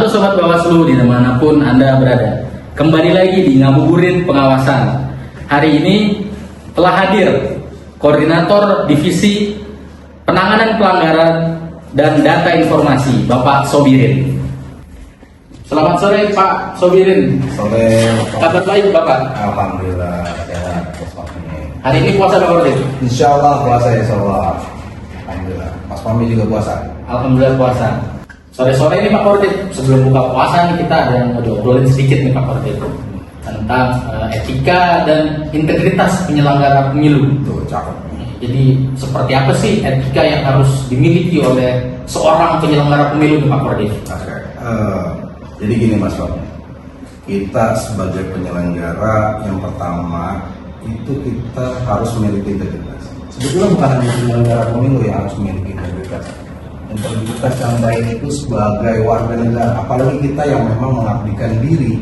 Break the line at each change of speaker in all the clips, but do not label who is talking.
Halo Sobat Bawaslu dimanapun Anda berada. Kembali lagi di Ngabuburit Pengawasan. Hari ini telah hadir Koordinator Divisi Penanganan Pelanggaran dan Data Informasi, Bapak Sobirin. Selamat sore Pak Sobirin.
Sore.
Kabar baik Bapak?
Alhamdulillah sehat.
Hari ini puasa Pak Kodir?
Insya Allah puasa, insya Allah. Alhamdulillah. Mas Fahmi juga puasa.
Alhamdulillah puasa. Sore-sore ini Pak Kodir, sebelum buka puasa nih kita ada yang mau diobrolin sedikit nih Pak Kodir tentang etika dan integritas penyelenggara pemilu.
Tuh, cakep.
Jadi seperti apa sih etika yang harus dimiliki oleh seorang penyelenggara pemilu nih Pak Kodir?
Jadi gini Mas Fahmi, kita sebagai penyelenggara yang pertama itu kita harus memiliki integritas. Sebetulnya bukan hanya penyelenggara pemilu yang harus memiliki integritas. Integritas yang baik itu sebagai warga negara, apalagi kita yang memang mengabdikan diri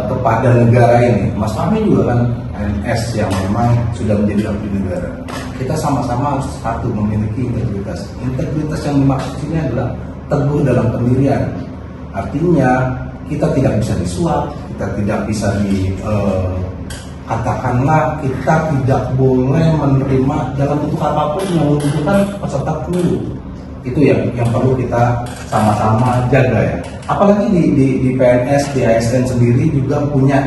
kepada negara ini. Mas Fahmi juga kan PNS yang memang sudah menjadi abdi negara. Kita sama-sama harus satu memiliki integritas. Integritas yang dimaksud ini adalah teguh dalam pendirian. Artinya kita tidak bisa disuap, kita tidak bisa katakanlah kita tidak boleh menerima dalam bentuk apapun yang menunjukkan peserta pemilu. Itu yang perlu kita sama-sama jaga ya. Apalagi di PNS, di ASN sendiri juga punya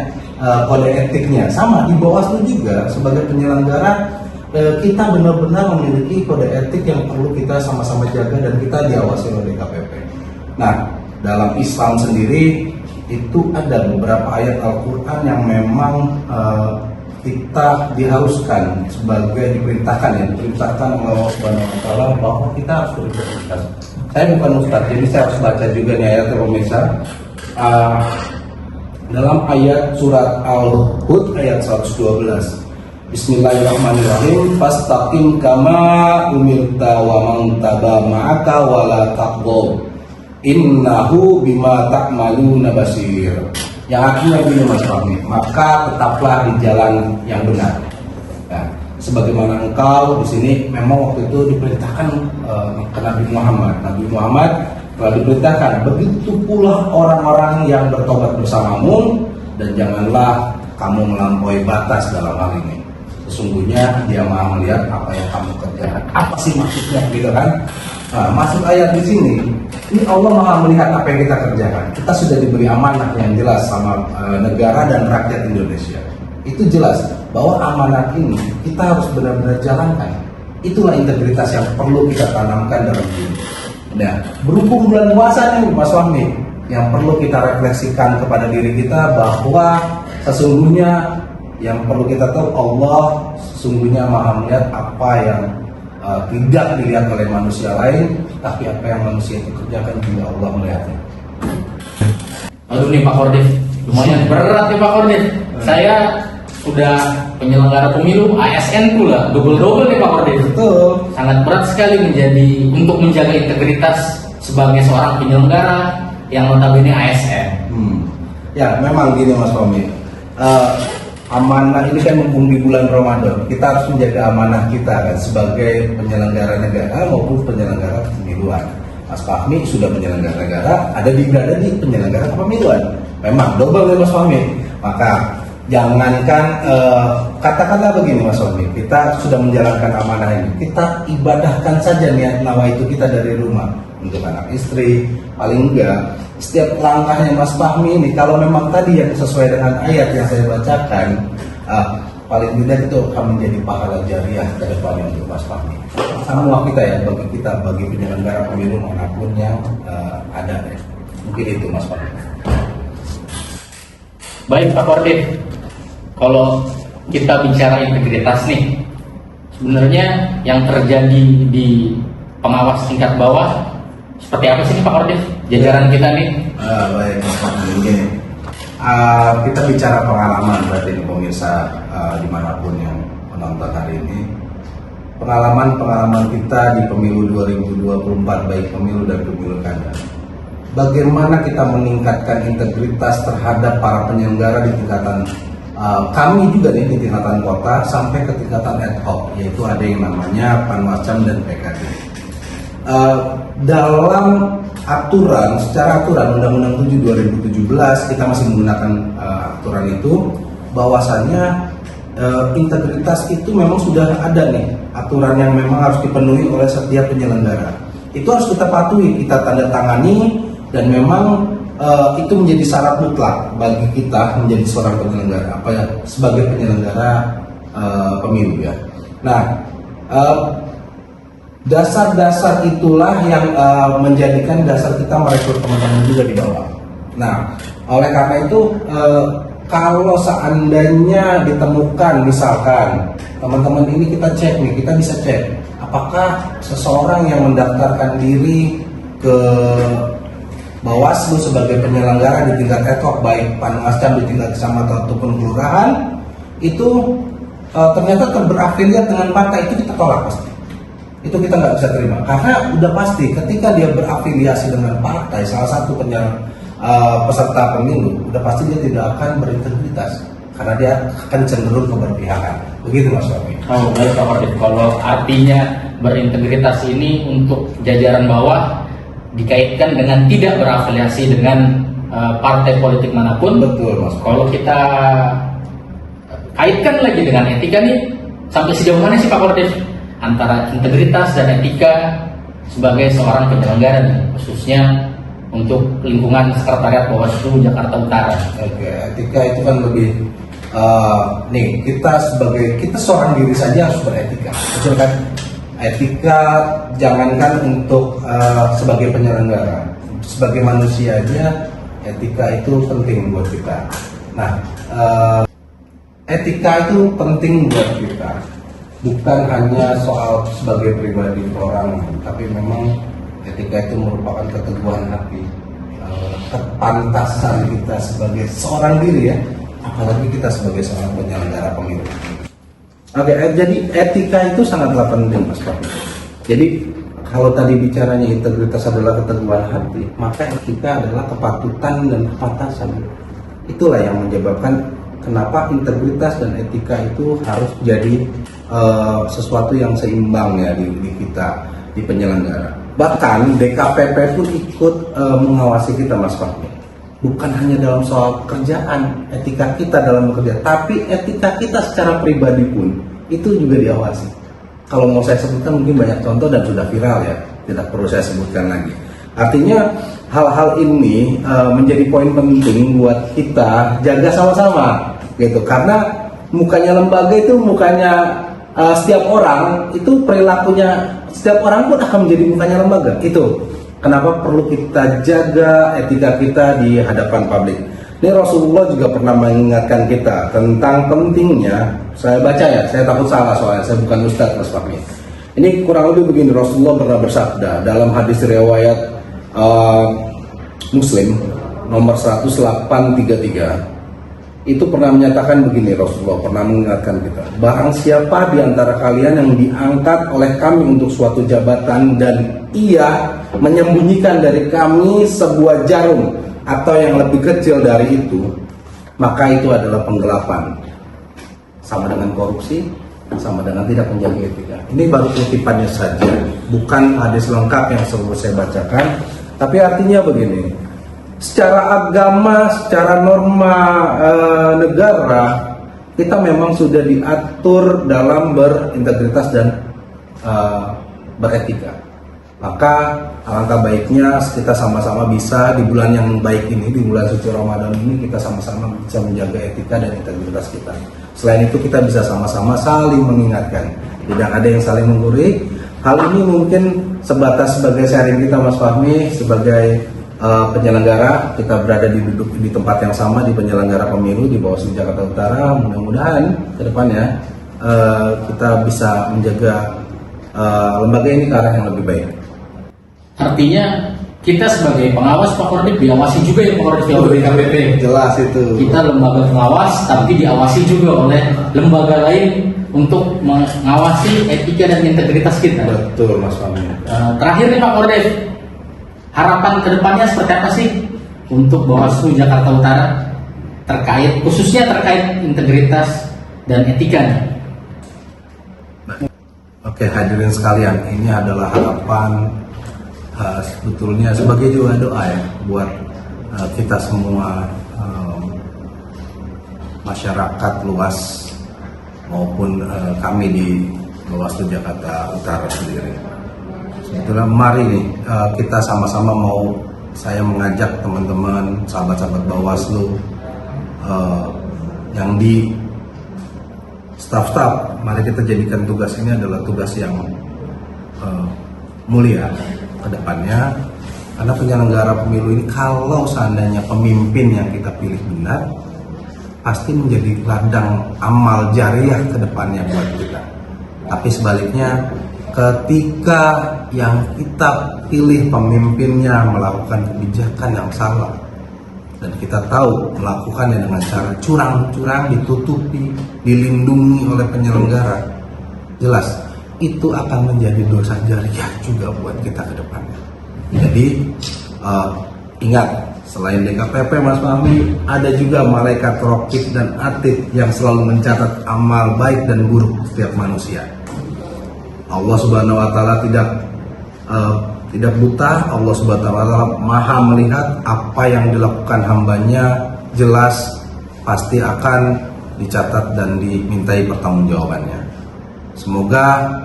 kode etiknya. Sama di Bawaslu juga sebagai penyelenggara kita benar-benar memiliki kode etik yang perlu kita sama-sama jaga dan kita diawasi oleh DKPP. Nah, dalam Islam sendiri itu ada beberapa ayat Al-Quran yang memang kita diharuskan sebagai diperintahkan oleh Allah Subhanahu wa Ta'ala bahwa kita harus berintegritas. Saya bukan ustadz, jadi saya harus baca juga nih ayatnya pemirsa. Dalam ayat surat Al-Hud ayat 112. Bismillahirrahmanirrahim. Fastaqim kama umirta wa man taba ma'aka wa la taqdaw. Innahu bima ta'maluna basir. Yang artinya begini Mas Fahmi, maka tetaplah di jalan yang benar. Nah, sebagaimana engkau di sini memang waktu itu diperintahkan ke Nabi Muhammad. Nabi Muhammad telah diperintahkan, begitu pula orang-orang yang bertobat bersamamu, dan janganlah kamu melampaui batas dalam hal ini. Sesungguhnya Dia Maha melihat apa yang kamu kerjakan. Apa sih maksudnya gitu kan? Nah, masuk ayat di sini, ini Allah Maha melihat apa yang kita kerjakan. Kita sudah diberi amanah yang jelas sama negara dan rakyat Indonesia. Itu jelas bahwa amanah ini kita harus benar-benar jalankan. Itulah integritas yang perlu kita tanamkan dalam diri. Nah, berhubung bulan puasa nih Mas Fahmi, yang perlu kita refleksikan kepada diri kita bahwa sesungguhnya yang perlu kita tahu, Allah sesungguhnya Maha melihat apa yang tidak dilihat oleh manusia lain, tapi apa yang manusia itu kerjakan juga Allah melihatnya.
Aduh nih Pak Kodir, lumayan berat nih Pak Kodir. Saya sudah penyelenggara pemilu, ASN pula, double nih Pak Kodir.
Betul.
Sangat berat sekali untuk menjaga integritas sebagai seorang penyelenggara yang notabene ASN.
Ya memang gini Mas Fahmi. Amanah ini kan mumpung di bulan Ramadan, kita harus menjaga amanah kita kan sebagai penyelenggara negara maupun penyelenggara pemiluan. Mas Fahmi sudah penyelenggara negara, berada di penyelenggara pemiluan. Memang double ya Mas Fahmi. Maka jangankan katakanlah begini Mas Fahmi, kita sudah menjalankan amanah ini, kita ibadahkan saja niat nawaitu kita dari rumah untuk anak istri. Paling enggak setiap langkahnya Mas Fahmi ini, kalau memang tadi yang sesuai dengan ayat yang saya bacakan, paling tidak itu akan menjadi pahala jariah ke depan untuk Mas Fahmi. Semua kita ya, bagi penyelenggara pemilu manapun yang ada ya. Mungkin itu Mas Fahmi.
Baik Pak Kodir, kalau kita bicara integritas nih, sebenarnya yang terjadi di pengawas tingkat bawah seperti apa sih Pak Kodir? Jajaran kita nih.
Baik Mas Fahmi, begini. Kita bicara pengalaman berarti ini pemirsa dimanapun yang menonton hari ini. Pengalaman kita di pemilu 2024, baik pemilu dan pemilu kada. Bagaimana kita meningkatkan integritas terhadap para penyelenggara di tingkatan kami juga nih di tingkatan kota sampai ke tingkatan ad hoc, yaitu ada yang namanya Panwascam dan PKD. Dalam secara aturan Undang-Undang 7 2017 kita masih menggunakan aturan itu, bahwasannya integritas itu memang sudah ada nih aturan yang memang harus dipenuhi oleh setiap penyelenggara. Itu harus kita patuhi, kita tanda tangani, dan memang itu menjadi syarat mutlak bagi kita menjadi seorang penyelenggara, sebagai penyelenggara pemilu ya. Nah, dasar-dasar itulah yang menjadikan dasar kita merekrut teman-teman juga di bawah. Nah, oleh karena itu kalau seandainya ditemukan misalkan teman-teman ini kita cek nih, kita bisa cek apakah seseorang yang mendaftarkan diri ke Bawaslu sebagai penyelenggara di tingkat ad-hoc, baik Panwascam di tingkat kecamatan ataupun kelurahan, itu ternyata berafiliat dengan partai, itu kita tolak pasti. Itu kita nggak bisa terima, karena udah pasti ketika dia berafiliasi dengan partai, salah satu peserta pemilu, udah pasti dia tidak akan berintegritas, karena dia akan cenderung keberpihakan. Begitu Mas Wafi.
Oh baik Pak Kordif, kalau artinya berintegritas ini untuk jajaran bawah dikaitkan dengan tidak berafiliasi dengan partai politik manapun.
Betul Mas.
Kalau kita kaitkan lagi dengan etika nih, sampai sejauh mana sih Pak Kordif antara integritas dan etika sebagai seorang penyelenggara nih, khususnya untuk lingkungan sekretariat Bawaslu Jakarta Utara?
Oke, etika itu kan lebih kita seorang diri saja harus beretika, betul kan? Etika jangankan untuk sebagai penyelenggara, sebagai manusia aja etika itu penting buat kita. Nah, etika itu penting buat kita, bukan hanya soal sebagai pribadi orang, tapi memang etika itu merupakan keteguhan hati, kepantasan kita sebagai seorang diri ya, apalagi kita sebagai seorang penyelenggara pemilu. Oke, jadi etika itu sangatlah penting Mas Pak. Jadi kalau tadi bicaranya integritas adalah keteguhan hati, maka etika adalah kepatutan dan kepantasan. Itulah yang menyebabkan kenapa integritas dan etika itu harus jadi sesuatu yang seimbang ya di kita, di penyelenggara. Bahkan DKPP pun ikut mengawasi kita Mas Fahmi. Bukan hanya dalam soal kerjaan, etika kita dalam bekerja, tapi etika kita secara pribadi pun itu juga diawasi. Kalau mau saya sebutkan mungkin banyak contoh dan sudah viral ya, tidak perlu saya sebutkan lagi. Artinya hal-hal ini menjadi poin penting buat kita jaga sama-sama gitu, karena mukanya lembaga itu mukanya setiap orang, itu perilakunya setiap orang pun akan menjadi mukanya lembaga. Itu kenapa perlu kita jaga etika kita di hadapan publik. Ini Rasulullah juga pernah mengingatkan kita tentang pentingnya. Saya baca ya, saya takut salah soalnya saya bukan ustadz Mas Fahmi. Ini kurang lebih begini, Rasulullah pernah bersabda dalam hadis riwayat Muslim nomor 1833. Itu pernah menyatakan begini, Rasulullah pernah mengingatkan kita, barang siapa di antara kalian yang diangkat oleh kami untuk suatu jabatan dan ia menyembunyikan dari kami sebuah jarum atau yang lebih kecil dari itu, maka itu adalah penggelapan, sama dengan korupsi, sama dengan tidak menjaga etika. Ini baru kutipannya saja, bukan hadis lengkap yang selalu saya bacakan, tapi artinya begini, secara agama, secara norma negara, kita memang sudah diatur dalam berintegritas dan beretika. Maka alangkah baiknya kita sama-sama bisa di bulan yang baik ini, di bulan suci Ramadan ini, kita sama-sama bisa menjaga etika dan integritas kita. Selain itu kita bisa sama-sama saling mengingatkan, tidak ada yang saling menggurui. Hal ini mungkin sebatas sebagai sharing kita Mas Fahmi, sebagai penyelenggara, kita berada di tempat yang sama, di penyelenggara pemilu di Bawaslu Jakarta Utara. Mudah-mudahan ke depannya kita bisa menjaga lembaga ini ke arah yang lebih baik.
Artinya kita sebagai pengawas Pak Kordif diawasi juga ya Pak Kordif ya, oleh DKPP.
Jelas itu.
Kita lembaga pengawas tapi diawasi juga oleh lembaga lain untuk mengawasi etika dan integritas kita.
Betul Mas Fahmi.
Terakhir nih Pak Kordif, harapan kedepannya seperti apa sih untuk Bawaslu Jakarta Utara khususnya terkait integritas dan etika?
Oke hadirin sekalian, ini adalah harapan sebetulnya sebagai juga doa ya buat kita semua, masyarakat luas maupun kami di Bawaslu Jakarta Utara sendiri. Sebetulnya mari nih kita sama-sama saya mengajak teman-teman sahabat-sahabat Bawaslu yang di staf-staf, mari kita jadikan tugas ini adalah tugas yang mulia ke depannya, karena penyelenggara pemilu ini kalau seandainya pemimpin yang kita pilih benar, pasti menjadi ladang amal jariah ke depannya buat kita. Tapi sebaliknya, ketika yang kita pilih pemimpinnya melakukan kebijakan yang salah, dan kita tahu melakukannya dengan cara curang-curang, ditutupi, dilindungi oleh penyelenggara, jelas itu akan menjadi dosa jariah juga buat kita ke depannya. Jadi ingat, selain DKPP Mas Fahmi, ada juga malaikat raqib dan atid yang selalu mencatat amal baik dan buruk setiap manusia. Allah Subhanahu wa taala tidak buta. Allah Subhanahu wa taala Maha melihat apa yang dilakukan hambanya, jelas pasti akan dicatat dan dimintai pertanggungjawabannya. Semoga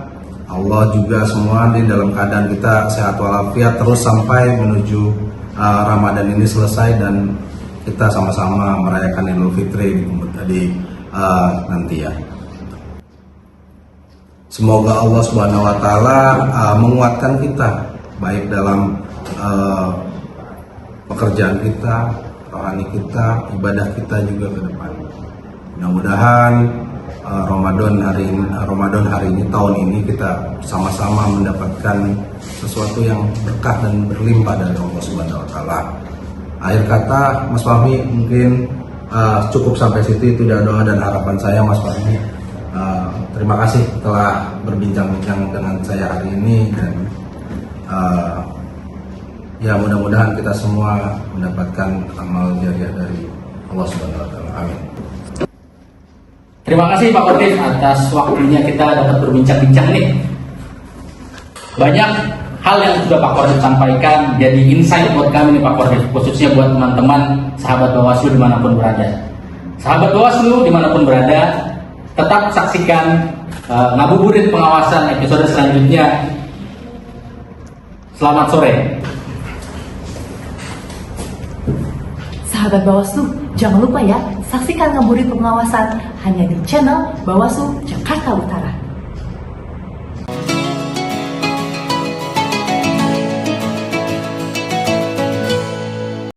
Allah juga semua di dalam keadaan kita sehat walafiat terus sampai menuju Ramadan ini selesai dan kita sama-sama merayakan Idul Fitri di nanti ya. Semoga Allah Subhanahu wa taala menguatkan kita baik dalam pekerjaan kita, rohani kita, ibadah kita juga ke depan. Mudah-mudahan Ramadan hari ini tahun ini kita sama-sama mendapatkan sesuatu yang berkah dan berlimpah dari Allah Subhanahu wa taala. Akhir kata Mas Fahmi mungkin cukup sampai situ, itu doa dan harapan saya Mas Fahmi. Terima kasih telah berbincang-bincang dengan saya hari ini, dan ya mudah-mudahan kita semua mendapatkan amal jariah dari Allah Subhanahu wa taala. Amin.
Terima kasih Pak Kodim atas waktunya kita dapat berbincang-bincang nih. Banyak hal yang sudah Pak Kodim sampaikan jadi insight buat kami nih Pak Kodim, khususnya buat teman-teman sahabat Bawaslu dimanapun berada. Sahabat Bawaslu dimanapun berada, tetap saksikan Ngabuburit Pengawasan episode selanjutnya. Selamat sore.
Sahabat Bawaslu, jangan lupa ya, saksikan Ngabuburit Pengawasan hanya di channel Bawaslu Jakarta Utara.